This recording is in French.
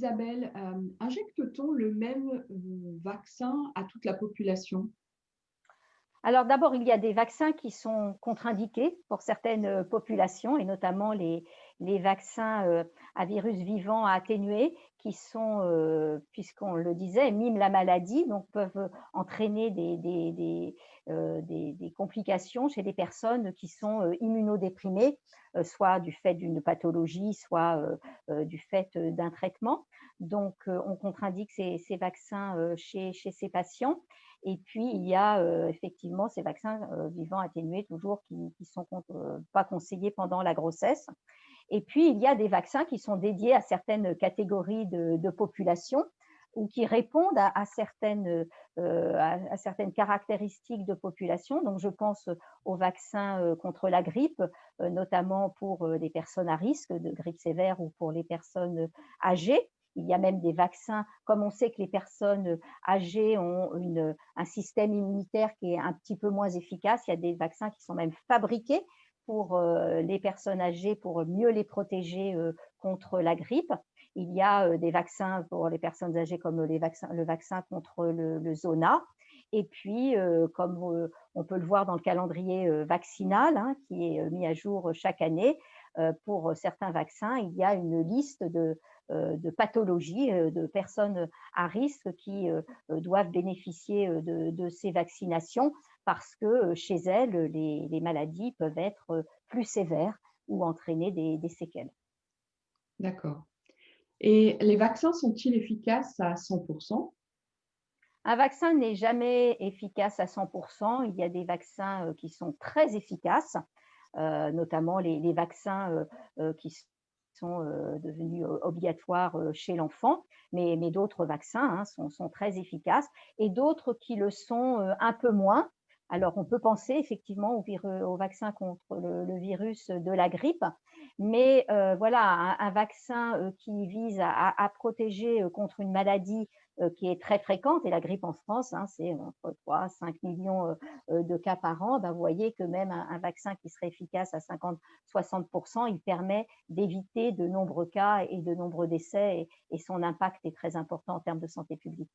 Isabelle, injecte-t-on le même vaccin à toute la population? Alors d'abord, il y a des vaccins qui sont contre-indiqués pour certaines populations, et notamment les vaccins à virus vivant atténués qui sont, puisqu'on le disait, miment la maladie, donc peuvent entraîner des complications chez des personnes qui sont immunodéprimées, soit du fait d'une pathologie, soit du fait d'un traitement. Donc on contre-indique ces vaccins chez ces patients. Et puis, il y a effectivement ces vaccins vivants atténués toujours qui sont pas conseillés pendant la grossesse. Et puis, il y a des vaccins qui sont dédiés à certaines catégories de population ou qui répondent à certaines caractéristiques de population. Donc, je pense aux vaccins contre la grippe, notamment pour les personnes à risque de grippe sévère ou pour les personnes âgées. Il y a même des vaccins, comme on sait que les personnes âgées ont un système immunitaire qui est un petit peu moins efficace, il y a des vaccins qui sont même fabriqués pour les personnes âgées pour mieux les protéger contre la grippe. Il y a des vaccins pour les personnes âgées comme le vaccin contre le zona. Et puis, comme on peut le voir dans le calendrier vaccinal, hein, qui est mis à jour chaque année, pour certains vaccins, il y a une liste de pathologies, de personnes à risque qui doivent bénéficier de ces vaccinations parce que chez elles, les maladies peuvent être plus sévères ou entraîner des séquelles. D'accord. Et les vaccins sont-ils efficaces à 100%? Un vaccin n'est jamais efficace à 100%. Il y a des vaccins qui sont très efficaces, notamment les vaccins qui sont devenus obligatoires chez l'enfant, mais d'autres vaccins hein, sont très efficaces et d'autres qui le sont un peu moins. Alors, on peut penser effectivement au vaccin contre le virus de la grippe, mais voilà, un vaccin qui vise à protéger contre une maladie qui est très fréquente, et la grippe en France, hein, c'est entre 3 à 5 millions de cas par an. Ben, vous voyez que même un vaccin qui serait efficace à 50-60%, il permet d'éviter de nombreux cas et de nombreux décès, et son impact est très important en termes de santé publique.